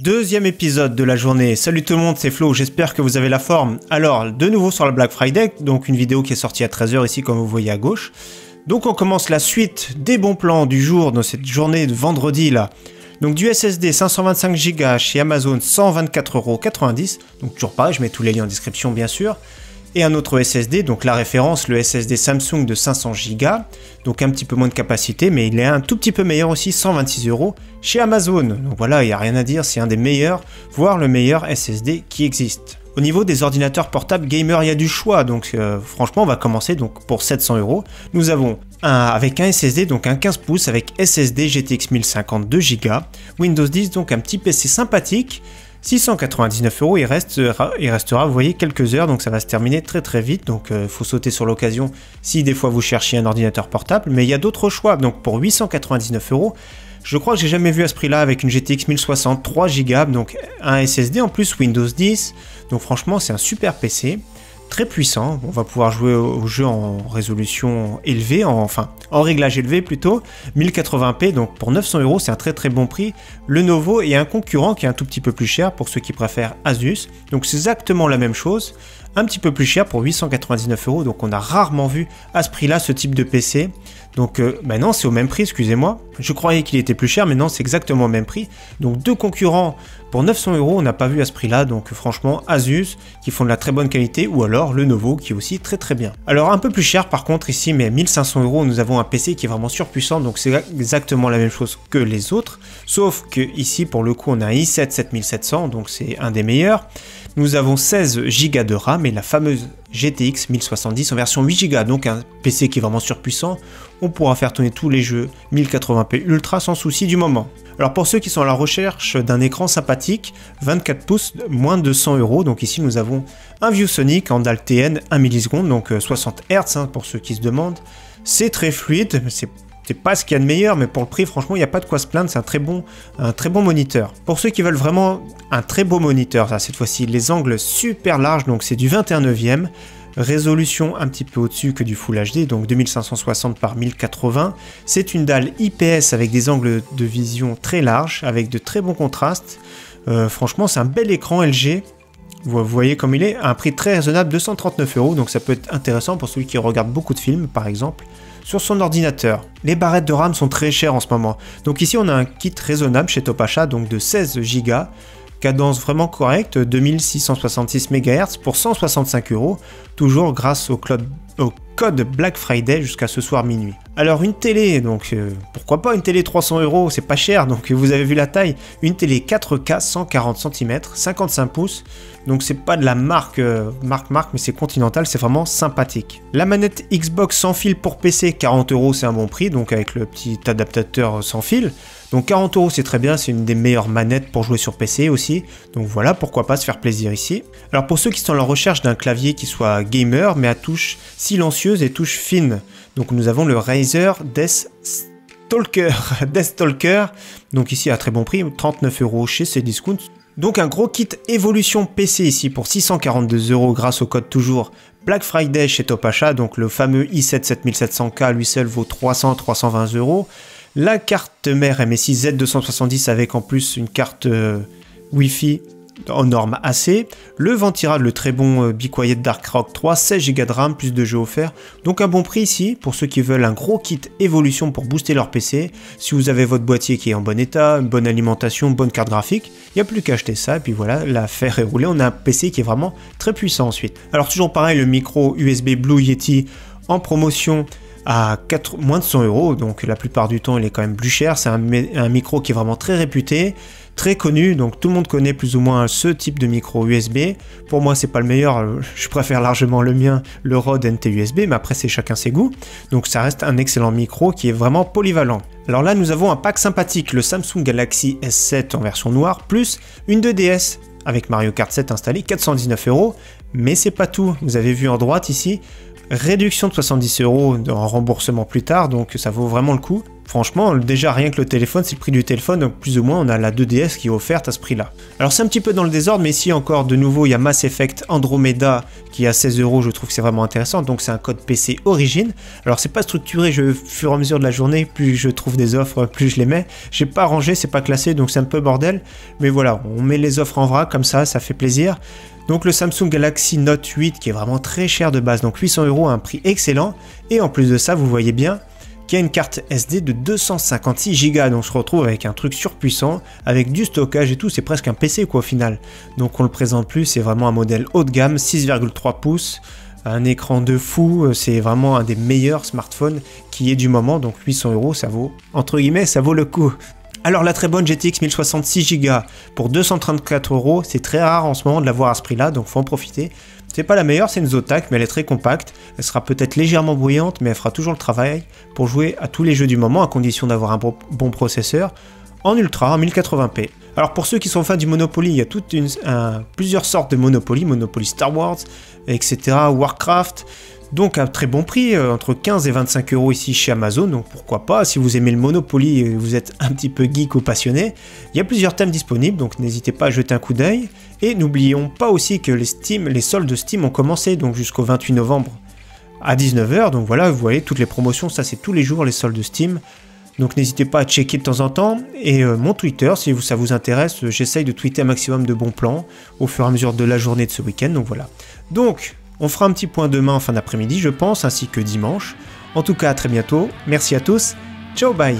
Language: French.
Deuxième épisode de la journée. Salut tout le monde, c'est Flo, j'espère que vous avez la forme. Alors, de nouveau sur le Black Friday, donc une vidéo qui est sortie à 13 h ici comme vous voyez à gauche. Donc on commence la suite des bons plans du jour dans cette journée de vendredi là. Donc du SSD 525 Go chez Amazon 124,90 €. Donc toujours pareil, je mets tous les liens en description bien sûr. Et un autre SSD, donc la référence, le SSD Samsung de 500 Go, donc un petit peu moins de capacité, mais il est un tout petit peu meilleur aussi, 126 € chez Amazon. Donc voilà, il n'y a rien à dire, c'est un des meilleurs, voire le meilleur SSD qui existe. Au niveau des ordinateurs portables gamer, il y a du choix, donc franchement on va commencer donc pour 700 €. Nous avons avec un SSD, donc un 15 pouces avec SSD GTX 1050 2 Go, Windows 10, donc un petit PC sympathique. 699 €, il restera, vous voyez, quelques heures, donc ça va se terminer très vite, donc faut sauter sur l'occasion si des fois vous cherchez un ordinateur portable, mais il y a d'autres choix, donc pour 899 €, je crois que j'ai jamais vu à ce prix-là avec une GTX 1060, 3 Go, donc un SSD en plus Windows 10, donc franchement c'est un super PC. Très puissant, on va pouvoir jouer au jeu en résolution élevée, en réglage élevé plutôt, 1080p, donc pour 900 € c'est un très bon prix. Lenovo et un concurrent qui est un tout petit peu plus cher pour ceux qui préfèrent Asus, donc c'est exactement la même chose, un petit peu plus cher pour 899 €, donc on a rarement vu à ce prix là ce type de PC. Donc non, c'est au même prix, excusez-moi. Je croyais qu'il était plus cher, mais non, c'est exactement au même prix. Donc deux concurrents pour 900 €, on n'a pas vu à ce prix-là. Donc franchement, Asus qui font de la très bonne qualité, ou alors Lenovo qui est aussi très bien. Alors un peu plus cher par contre ici, mais 1500 €, nous avons un PC qui est vraiment surpuissant. Donc c'est exactement la même chose que les autres, sauf que ici pour le coup on a un i7 7700, donc c'est un des meilleurs. Nous avons 16 Go de RAM et la fameuse GTX 1070 en version 8 Go, donc un PC qui est vraiment surpuissant. On pourra faire tourner tous les jeux 1080p ultra sans souci du moment. Alors pour ceux qui sont à la recherche d'un écran sympathique, 24 pouces, moins de 100 €. Donc ici nous avons un ViewSonic en DAL-TN 1 milliseconde, donc 60 Hz pour ceux qui se demandent. C'est très fluide, c'est pas ce qu'il y a de meilleur, mais pour le prix, franchement, il n'y a pas de quoi se plaindre, c'est un très bon moniteur. Pour ceux qui veulent vraiment un très beau moniteur, là, cette fois-ci, les angles super larges, donc c'est du 21/9, résolution un petit peu au-dessus que du Full HD, donc 2560 par 1080. C'est une dalle IPS avec des angles de vision très larges, avec de très bons contrastes. Franchement, c'est un bel écran LG. Vous voyez comme il est, à un prix très raisonnable, 239 €, donc ça peut être intéressant pour celui qui regarde beaucoup de films, par exemple, sur son ordinateur. Les barrettes de RAM sont très chères en ce moment. Donc ici, on a un kit raisonnable chez Topachat, donc de 16 Go, cadence vraiment correcte, 2666 MHz pour 165 €, toujours grâce au code Black Friday jusqu'à ce soir minuit. Alors une télé, donc pourquoi pas une télé 300 €, c'est pas cher, donc vous avez vu la taille, une télé 4K 140 cm, 55 pouces, donc c'est pas de la marque, mais c'est Continental, c'est vraiment sympathique. La manette Xbox sans fil pour PC, 40 € c'est un bon prix, donc avec le petit adaptateur sans fil. Donc 40 € c'est très bien, c'est une des meilleures manettes pour jouer sur PC aussi. Donc voilà, pourquoi pas se faire plaisir ici. Alors pour ceux qui sont à la recherche d'un clavier qui soit gamer, mais à touches silencieuses et touches fines. Donc nous avons le Razer Deathstalker. Donc ici à très bon prix, 39 € chez Cdiscount. Donc un gros kit évolution PC ici pour 642 € grâce au code toujours Black Friday chez Topachat. Donc le fameux i7 7700K lui seul vaut 320 €. La carte mère MSI Z270 avec en plus une carte Wi-Fi en norme AC. Le Ventirad, le très bon Be Quiet Dark Rock 3, 16 Go de RAM, plus de jeux offerts. Donc un bon prix ici pour ceux qui veulent un gros kit évolution pour booster leur PC. Si vous avez votre boîtier qui est en bon état, une bonne alimentation, une bonne carte graphique, il n'y a plus qu'à acheter ça. Et puis voilà, l'affaire est roulée. On a un PC qui est vraiment très puissant ensuite. Alors toujours pareil, le micro USB Blue Yeti en promotion à moins de 100 €, donc la plupart du temps il est quand même plus cher. C'est un micro qui est vraiment très réputé, très connu, donc tout le monde connaît plus ou moins ce type de micro USB. Pour moi c'est pas le meilleur, je préfère largement le mien, le Rode NT USB, mais après c'est chacun ses goûts. Donc ça reste un excellent micro qui est vraiment polyvalent. Alors là nous avons un pack sympathique, le Samsung Galaxy S7 en version noire, plus une 2DS avec Mario Kart 7 installé, 419 €, mais c'est pas tout. Vous avez vu en droite ici, réduction de 70 € en remboursement plus tard, donc ça vaut vraiment le coup. Franchement, déjà rien que le téléphone, c'est le prix du téléphone, donc plus ou moins on a la 2DS qui est offerte à ce prix-là. Alors c'est un petit peu dans le désordre, mais ici encore de nouveau il y a Mass Effect Andromeda qui est à 16 €, je trouve que c'est vraiment intéressant, donc c'est un code PC Origin. Alors c'est pas structuré, au fur et à mesure de la journée, plus je trouve des offres, plus je les mets. J'ai pas rangé, c'est pas classé, donc c'est un peu bordel, mais voilà, on met les offres en vrac comme ça fait plaisir. Donc le Samsung Galaxy Note 8 qui est vraiment très cher de base, donc 800 € à un prix excellent, et en plus de ça vous voyez bien qui a une carte SD de 256 Go, donc je retrouve avec un truc surpuissant, avec du stockage et tout, c'est presque un PC quoi au final. Donc on le présente plus, c'est vraiment un modèle haut de gamme, 6,3 pouces, un écran de fou, c'est vraiment un des meilleurs smartphones qui est du moment, donc 800 €, ça vaut, entre guillemets, ça vaut le coup. Alors la très bonne GTX 1066 Go pour 234 €, c'est très rare en ce moment de l'avoir à ce prix là, donc faut en profiter. C'est pas la meilleure, c'est une Zotac, mais elle est très compacte. Elle sera peut-être légèrement bruyante, mais elle fera toujours le travail pour jouer à tous les jeux du moment, à condition d'avoir un bon processeur, en ultra, en 1080p. Alors pour ceux qui sont fans du Monopoly, il y a plusieurs sortes de Monopoly, Monopoly Star Wars, etc., Warcraft, donc à très bon prix, entre 15 et 25 € ici chez Amazon, donc pourquoi pas, si vous aimez le Monopoly et vous êtes un petit peu geek ou passionné, il y a plusieurs thèmes disponibles, donc n'hésitez pas à jeter un coup d'œil, et n'oublions pas aussi que les soldes Steam ont commencé, donc jusqu'au 28 novembre à 19 h, donc voilà, vous voyez, toutes les promotions, ça c'est tous les jours les soldes Steam, donc n'hésitez pas à checker de temps en temps, et mon Twitter, si ça vous intéresse, j'essaye de tweeter un maximum de bons plans, au fur et à mesure de la journée de ce week-end, donc voilà. Donc, on fera un petit point demain en fin d'après-midi, je pense, ainsi que dimanche. En tout cas, à très bientôt. Merci à tous. Ciao, bye.